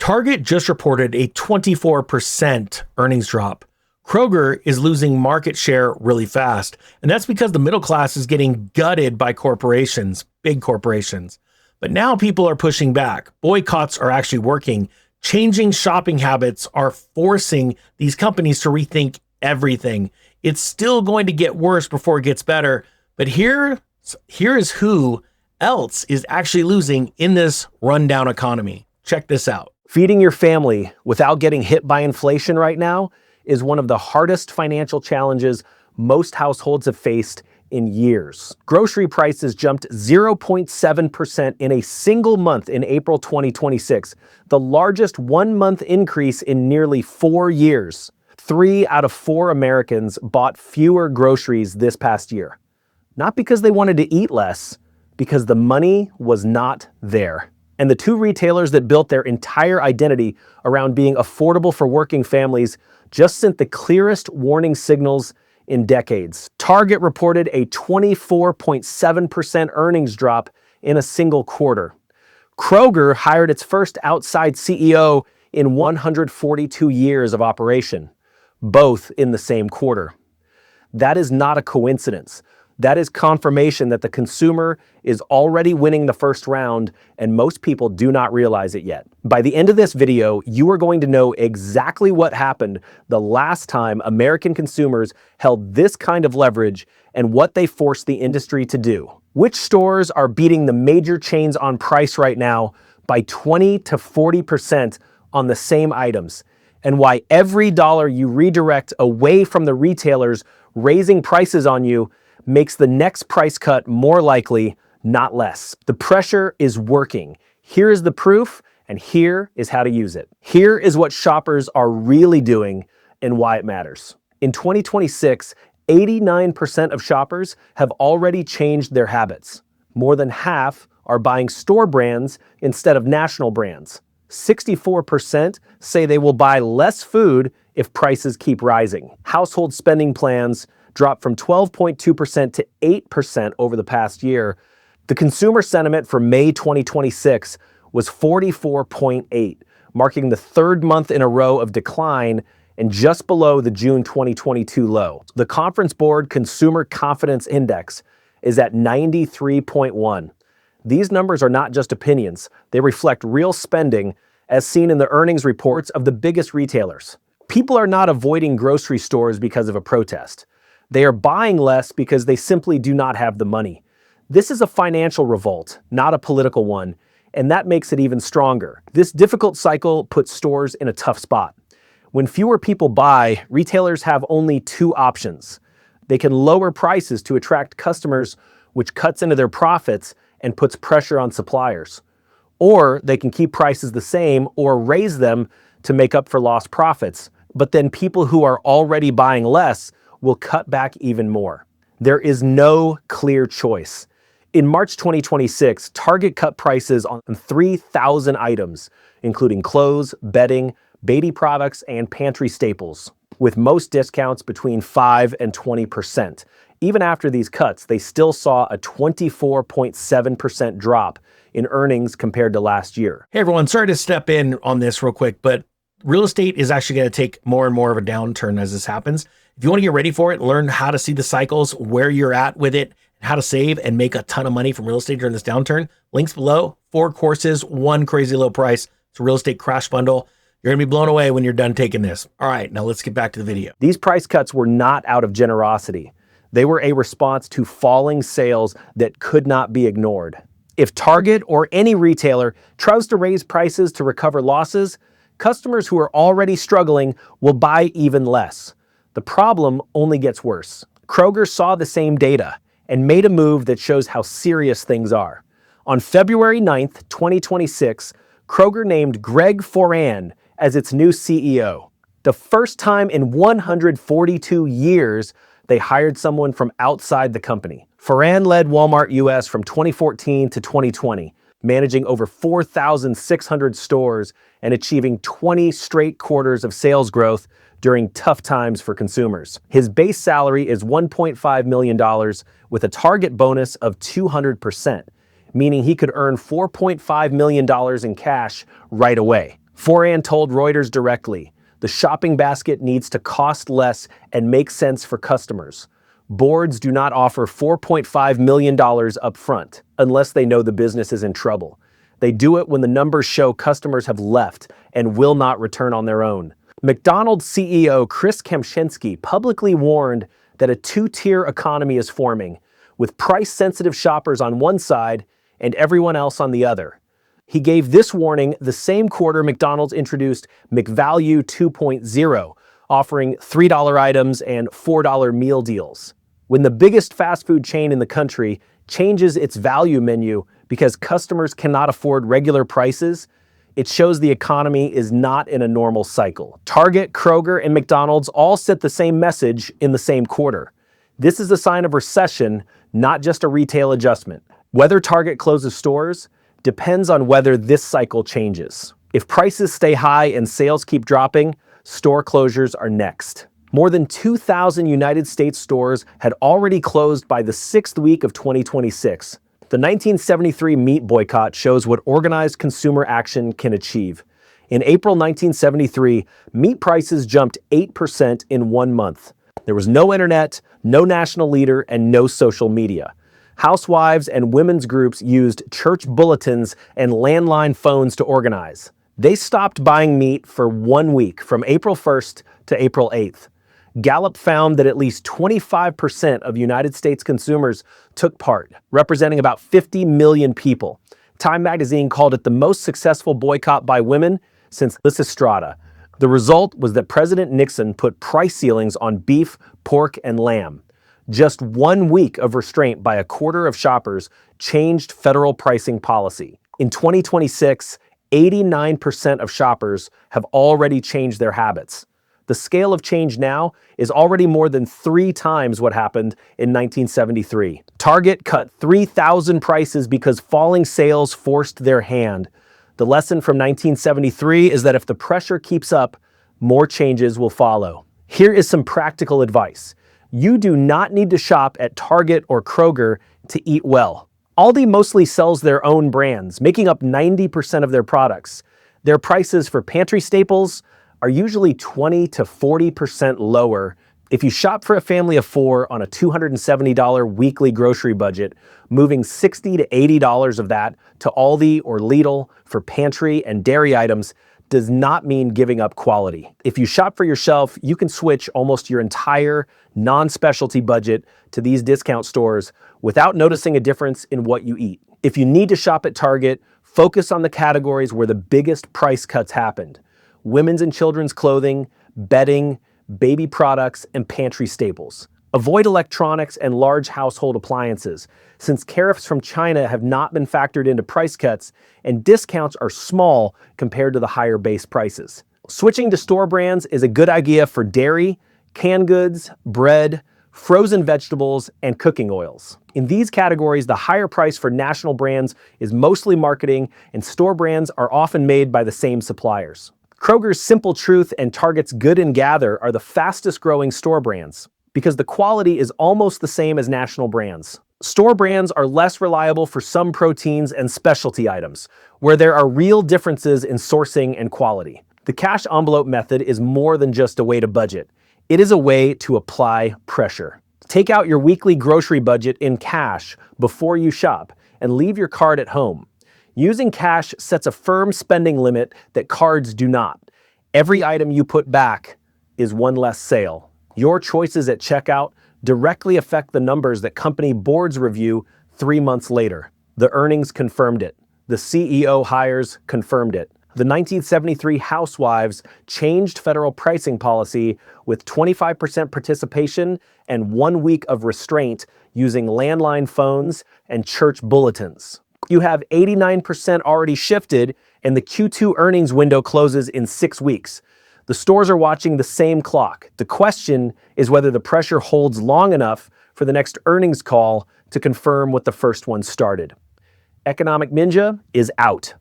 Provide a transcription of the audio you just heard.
Target just reported a 24% earnings drop. Kroger is losing market share really fast, and that's because the middle class is getting gutted by corporations, big corporations. But now people are pushing back. Boycotts are actually working. Changing shopping habits are forcing these companies to rethink everything. It's still going to get worse before it gets better, but here is who else is actually losing in this rundown economy. Check this out. Feeding your family without getting hit by inflation right now is one of the hardest financial challenges most households have faced in years. Grocery prices jumped 0.7% in a single month in April 2026, the largest one-month increase in nearly 4 years. 3 out of 4 Americans bought fewer groceries this past year. Not because they wanted to eat less, because the money was not there. And the 2 retailers that built their entire identity around being affordable for working families just sent the clearest warning signals in decades. Target reported a 24.7% earnings drop in a single quarter. Kroger hired its first outside CEO in 142 years of operation, both in the same quarter. That is not a coincidence. That is confirmation that the consumer is already winning the first round, and most people do not realize it yet. By the end of this video, you are going to know exactly what happened the last time American consumers held this kind of leverage and what they forced the industry to do. Which stores are beating the major chains on price right now by 20 to 40% on the same items, and why every dollar you redirect away from the retailers raising prices on you makes the next price cut more likely, not less. The pressure is working. Here is the proof, and here is how to use it. Here is what shoppers are really doing and why it matters. In 2026, 89% of shoppers have already changed their habits. More than half are buying store brands instead of national brands. 64% say they will buy less food if prices keep rising. Household spending plans dropped from 12.2% to 8% over the past year. The consumer sentiment for May 2026 was 44.8, marking the 3rd month in a row of decline and just below the June 2022 low. The Conference Board Consumer Confidence Index is at 93.1. These numbers are not just opinions. They reflect real spending as seen in the earnings reports of the biggest retailers. People are not avoiding grocery stores because of a protest. They are buying less because they simply do not have the money. This is a financial revolt, not a political one, and that makes it even stronger. This difficult cycle puts stores in a tough spot. When fewer people buy, retailers have only 2 options. They can lower prices to attract customers, which cuts into their profits and puts pressure on suppliers. Or they can keep prices the same or raise them to make up for lost profits. But then people who are already buying less will cut back even more. There is no clear choice. In March 2026, Target cut prices on 3,000 items, including clothes, bedding, baby products, and pantry staples, with most discounts between 5 and 20%. Even after these cuts, they still saw a 24.7% drop in earnings compared to last year. Hey everyone, sorry to step in on this real quick, but real estate is actually going to take more and more of a downturn as this happens. If you want to get ready for it, learn how to see the cycles, where you're at with it, how to save and make a ton of money from real estate during this downturn. Links below, 4 courses, 1 crazy low price. It's a real estate crash bundle. You're going to be blown away when you're done taking this. All right, now let's get back to the video. These price cuts were not out of generosity. They were a response to falling sales that could not be ignored. If Target or any retailer tries to raise prices to recover losses, customers who are already struggling will buy even less. The problem only gets worse. Kroger saw the same data and made a move that shows how serious things are. On February 9th, 2026, Kroger named Greg Foran as its new CEO. The first time in 142 years they hired someone from outside the company. Foran led Walmart US from 2014 to 2020, managing over 4,600 stores and achieving 20 straight quarters of sales growth during tough times for consumers. His base salary is $1.5 million with a target bonus of 200%, meaning he could earn $4.5 million in cash right away. Foran told Reuters directly, the shopping basket needs to cost less and make sense for customers. Boards do not offer $4.5 million up front unless they know the business is in trouble. They do it when the numbers show customers have left and will not return on their own. McDonald's CEO Chris Kempczinski publicly warned that a two-tier economy is forming, with price-sensitive shoppers on one side and everyone else on the other. He gave this warning the same quarter McDonald's introduced McValue 2.0, offering $3 items and $4 meal deals. When the biggest fast food chain in the country changes its value menu because customers cannot afford regular prices, it shows the economy is not in a normal cycle. Target, Kroger, and McDonald's all sent the same message in the same quarter. This is a sign of recession, not just a retail adjustment. Whether Target closes stores depends on whether this cycle changes. If prices stay high and sales keep dropping, store closures are next. More than 2,000 United States stores had already closed by the 6th week of 2026. The 1973 meat boycott shows what organized consumer action can achieve. In April 1973, meat prices jumped 8% in 1 month. There was no internet, no national leader, and no social media. Housewives and women's groups used church bulletins and landline phones to organize. They stopped buying meat for 1 week, from April 1st to April 8th. Gallup found that at least 25% of United States consumers took part, representing about 50 million people. Time magazine called it the most successful boycott by women since Lysistrata. The result was that President Nixon put price ceilings on beef, pork, and lamb. Just 1 week of restraint by a quarter of shoppers changed federal pricing policy. In 2026, 89% of shoppers have already changed their habits. The scale of change now is already more than 3 times what happened in 1973. Target cut 3,000 prices because falling sales forced their hand. The lesson from 1973 is that if the pressure keeps up, more changes will follow. Here is some practical advice. You do not need to shop at Target or Kroger to eat well. Aldi mostly sells their own brands, making up 90% of their products. Their prices for pantry staples are usually 20 to 40% lower. If you shop for a family of 4 on a $270 weekly grocery budget, moving $60 to $80 of that to Aldi or Lidl for pantry and dairy items does not mean giving up quality. If you shop for yourself, you can switch almost your entire non-specialty budget to these discount stores without noticing a difference in what you eat. If you need to shop at Target, focus on the categories where the biggest price cuts happened: women's and children's clothing, bedding, baby products, and pantry staples. Avoid electronics and large household appliances, since tariffs from China have not been factored into price cuts and discounts are small compared to the higher base prices. Switching to store brands is a good idea for dairy, canned goods, bread, frozen vegetables, and cooking oils. In these categories, the higher price for national brands is mostly marketing, and store brands are often made by the same suppliers. Kroger's Simple Truth and Target's Good and Gather are the fastest growing store brands because the quality is almost the same as national brands. Store brands are less reliable for some proteins and specialty items, where there are real differences in sourcing and quality. The cash envelope method is more than just a way to budget. It is a way to apply pressure. Take out your weekly grocery budget in cash before you shop and leave your card at home. Using cash sets a firm spending limit that cards do not. Every item you put back is one less sale. Your choices at checkout directly affect the numbers that company boards review 3 months later. The earnings confirmed it. The CEO hires confirmed it. The 1973 housewives changed federal pricing policy with 25% participation and 1 week of restraint using landline phones and church bulletins. You have 89% already shifted, and the Q2 earnings window closes in 6 weeks. The stores are watching the same clock. The question is whether the pressure holds long enough for the next earnings call to confirm what the first one started. Economic Ninja is out.